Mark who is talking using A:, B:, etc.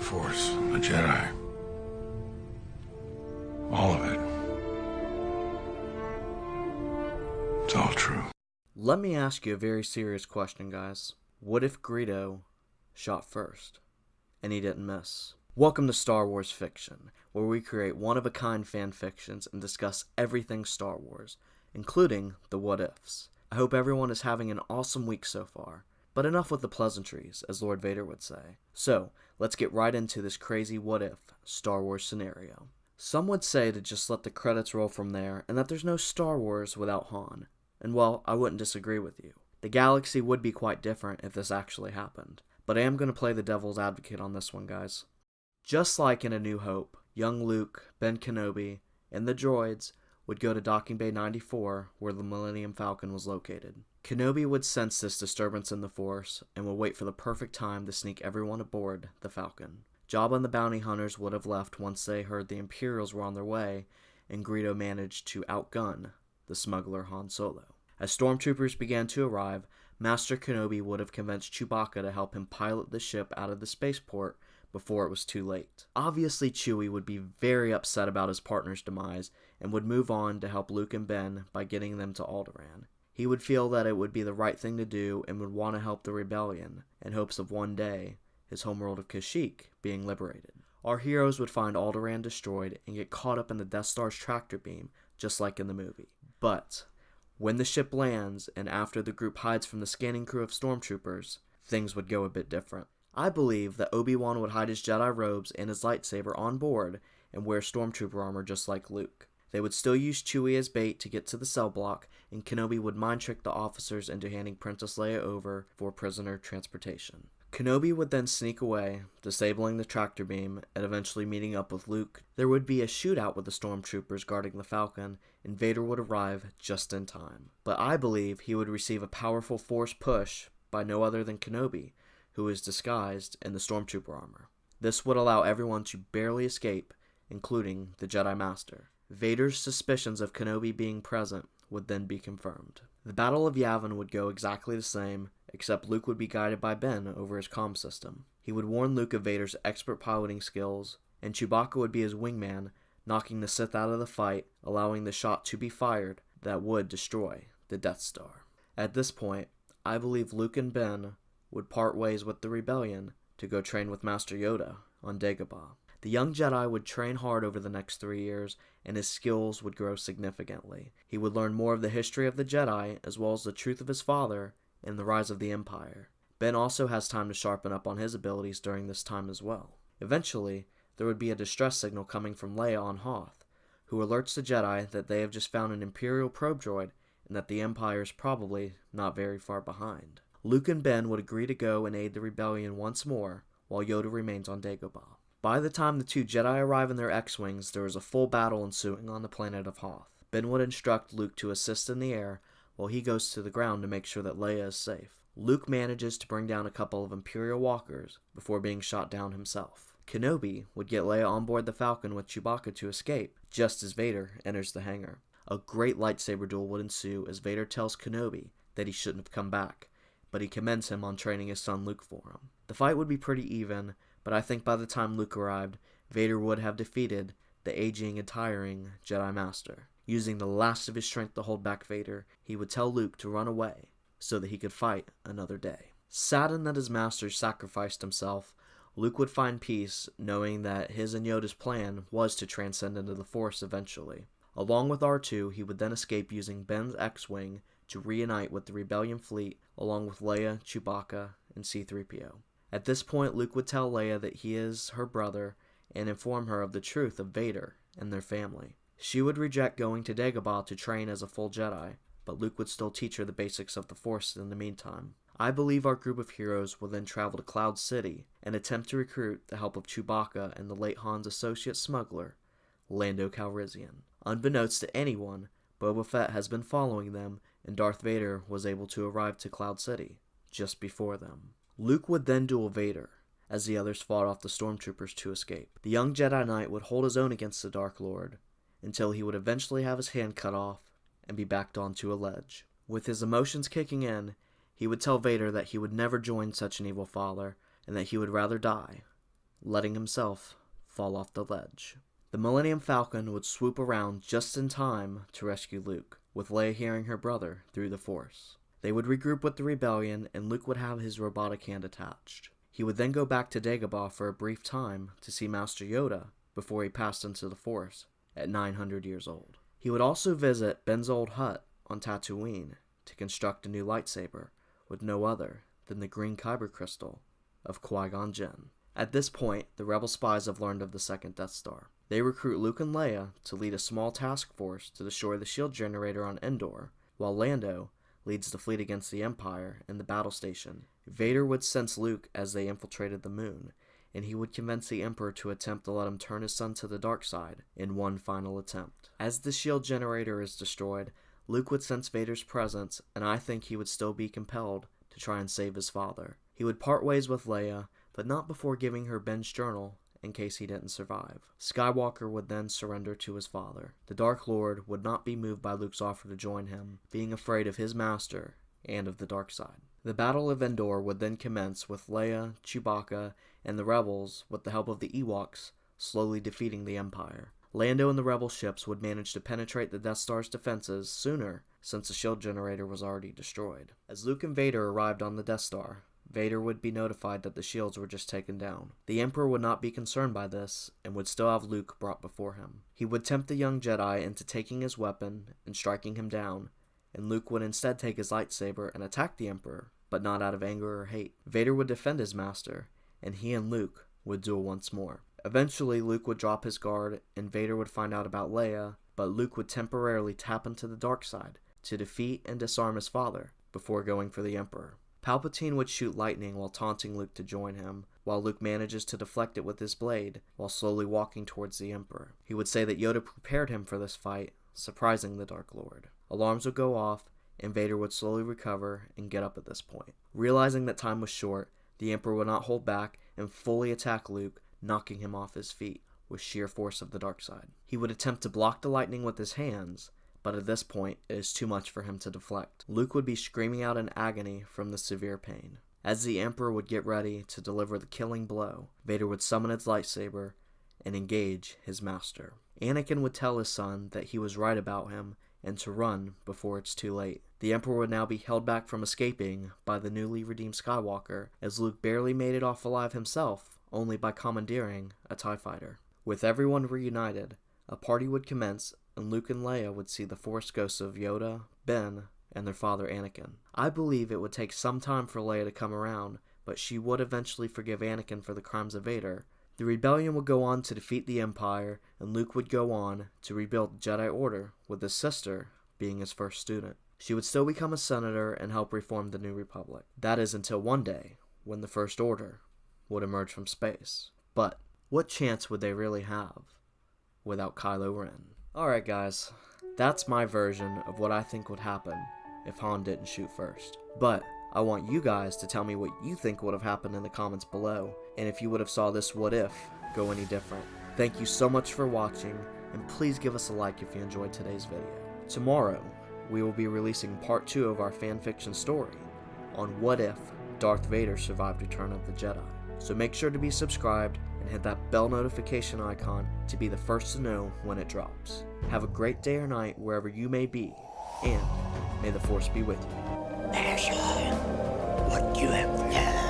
A: Force, the Jedi. All of it. It's all true.
B: Let me ask you a very serious question, guys. What if Greedo shot first, and he didn't miss? Welcome to Star Wars Fiction, where we create one-of-a-kind fan fictions and discuss everything Star Wars, including the what-ifs. I hope everyone is having an awesome week so far, but enough with the pleasantries, as Lord Vader would say. So, let's get right into this crazy what-if Star Wars scenario. Some would say to just let the credits roll from there, and that there's no Star Wars without Han. And well, I wouldn't disagree with you. The galaxy would be quite different if this actually happened. But I am going to play the devil's advocate on this one, guys. Just like in A New Hope, young Luke, Ben Kenobi, and the droids would go to Docking Bay 94, where the Millennium Falcon was located. Kenobi would sense this disturbance in the Force, and would wait for the perfect time to sneak everyone aboard the Falcon. Jabba and the bounty hunters would have left once they heard the Imperials were on their way, and Greedo managed to outgun the smuggler Han Solo. As stormtroopers began to arrive, Master Kenobi would have convinced Chewbacca to help him pilot the ship out of the spaceport before it was too late. Obviously, Chewie would be very upset about his partner's demise and would move on to help Luke and Ben by getting them to Alderaan. He would feel that it would be the right thing to do and would want to help the rebellion in hopes of one day his homeworld of Kashyyyk being liberated. Our heroes would find Alderaan destroyed and get caught up in the Death Star's tractor beam, just like in the movie. But when the ship lands and after the group hides from the scanning crew of stormtroopers, things would go a bit different. I believe that Obi-Wan would hide his Jedi robes and his lightsaber on board and wear stormtrooper armor just like Luke. They would still use Chewie as bait to get to the cell block, and Kenobi would mind trick the officers into handing Princess Leia over for prisoner transportation. Kenobi would then sneak away, disabling the tractor beam, and eventually meeting up with Luke. There would be a shootout with the stormtroopers guarding the Falcon, and Vader would arrive just in time. But I believe he would receive a powerful Force push by no other than Kenobi, who is disguised in the stormtrooper armor. This would allow everyone to barely escape, including the Jedi Master. Vader's suspicions of Kenobi being present would then be confirmed. The Battle of Yavin would go exactly the same, except Luke would be guided by Ben over his comm system. He would warn Luke of Vader's expert piloting skills, and Chewbacca would be his wingman, knocking the Sith out of the fight, allowing the shot to be fired that would destroy the Death Star. At this point, I believe Luke and Ben would part ways with the rebellion to go train with Master Yoda on Dagobah. The young Jedi would train hard over the next 3 years, and his skills would grow significantly. He would learn more of the history of the Jedi, as well as the truth of his father, and the rise of the Empire. Ben also has time to sharpen up on his abilities during this time as well. Eventually, there would be a distress signal coming from Leia on Hoth, who alerts the Jedi that they have just found an Imperial probe droid, and that the Empire is probably not very far behind. Luke and Ben would agree to go and aid the rebellion once more, while Yoda remains on Dagobah. By the time the two Jedi arrive in their X-Wings, there is a full battle ensuing on the planet of Hoth. Ben would instruct Luke to assist in the air, while he goes to the ground to make sure that Leia is safe. Luke manages to bring down a couple of Imperial walkers before being shot down himself. Kenobi would get Leia on board the Falcon with Chewbacca to escape, just as Vader enters the hangar. A great lightsaber duel would ensue as Vader tells Kenobi that he shouldn't have come back, but he commends him on training his son Luke for him. The fight would be pretty even, but I think by the time Luke arrived, Vader would have defeated the aging and tiring Jedi Master. Using the last of his strength to hold back Vader, he would tell Luke to run away so that he could fight another day. Saddened that his master sacrificed himself, Luke would find peace knowing that his and Yoda's plan was to transcend into the Force eventually. Along with R2, he would then escape using Ben's X-Wing to reunite with the Rebellion fleet along with Leia, Chewbacca, and C-3PO. At this point, Luke would tell Leia that he is her brother and inform her of the truth of Vader and their family. She would reject going to Dagobah to train as a full Jedi, but Luke would still teach her the basics of the Force in the meantime. I believe our group of heroes will then travel to Cloud City and attempt to recruit the help of Chewbacca and the late Han's associate smuggler, Lando Calrissian. Unbeknownst to anyone, Boba Fett has been following them, and Darth Vader was able to arrive to Cloud City just before them. Luke would then duel Vader, as the others fought off the stormtroopers to escape. The young Jedi Knight would hold his own against the Dark Lord, until he would eventually have his hand cut off and be backed onto a ledge. With his emotions kicking in, he would tell Vader that he would never join such an evil father, and that he would rather die letting himself fall off the ledge. The Millennium Falcon would swoop around just in time to rescue Luke, with Leia hearing her brother through the Force. They would regroup with the rebellion, and Luke would have his robotic hand attached. He would then go back to Dagobah for a brief time to see Master Yoda before he passed into the Force at 900 years old. He would also visit Ben's old hut on Tatooine to construct a new lightsaber with no other than the green kyber crystal of Qui-Gon Jinn. At this point, the rebel spies have learned of the second Death Star. They recruit Luke and Leia to lead a small task force to destroy the shield generator on Endor, while Lando leads the fleet against the Empire in the battle station. Vader would sense Luke as they infiltrated the moon, and he would convince the Emperor to attempt to let him turn his son to the dark side in one final attempt. As the shield generator is destroyed, Luke would sense Vader's presence, and I think he would still be compelled to try and save his father. He would part ways with Leia, but not before giving her Ben's journal in case he didn't survive. Skywalker would then surrender to his father. The Dark Lord would not be moved by Luke's offer to join him, being afraid of his master and of the dark side. The Battle of Endor would then commence with Leia, Chewbacca, and the rebels, with the help of the Ewoks, slowly defeating the Empire. Lando and the rebel ships would manage to penetrate the Death Star's defenses sooner, since the shield generator was already destroyed. As Luke and Vader arrived on the Death Star, Vader would be notified that the shields were just taken down. The Emperor would not be concerned by this, and would still have Luke brought before him. He would tempt the young Jedi into taking his weapon and striking him down, and Luke would instead take his lightsaber and attack the Emperor, but not out of anger or hate. Vader would defend his master, and he and Luke would duel once more. Eventually, Luke would drop his guard, and Vader would find out about Leia, but Luke would temporarily tap into the dark side to defeat and disarm his father before going for the Emperor. Palpatine would shoot lightning while taunting Luke to join him, while Luke manages to deflect it with his blade while slowly walking towards the Emperor. He would say that Yoda prepared him for this fight, surprising the Dark Lord. Alarms would go off, and Vader would slowly recover and get up at this point. Realizing that time was short, the Emperor would not hold back and fully attack Luke, knocking him off his feet with sheer force of the dark side. He would attempt to block the lightning with his hands, but at this point, it is too much for him to deflect. Luke would be screaming out in agony from the severe pain. As the Emperor would get ready to deliver the killing blow, Vader would summon his lightsaber and engage his master. Anakin would tell his son that he was right about him and to run before it's too late. The Emperor would now be held back from escaping by the newly redeemed Skywalker, as Luke barely made it off alive himself, only by commandeering a TIE fighter. With everyone reunited, a party would commence, and Luke and Leia would see the Force ghosts of Yoda, Ben, and their father Anakin. I believe it would take some time for Leia to come around, but she would eventually forgive Anakin for the crimes of Vader. The rebellion would go on to defeat the Empire, and Luke would go on to rebuild the Jedi Order, with his sister being his first student. She would still become a senator and help reform the New Republic. That is until one day, when the First Order would emerge from space. But what chance would they really have without Kylo Ren? Alright guys, that's my version of what I think would happen if Han didn't shoot first. But I want you guys to tell me what you think would have happened in the comments below, and if you would have saw this what if go any different. Thank you so much for watching, and please give us a like if you enjoyed today's video. Tomorrow, we will be releasing part 2 of our fanfiction story on what if Darth Vader survived Return of the Jedi. So make sure to be subscribed and hit that bell notification icon to be the first to know when it drops. Have a great day or night wherever you may be, and may the Force be with you.
C: Pass on what you have learned.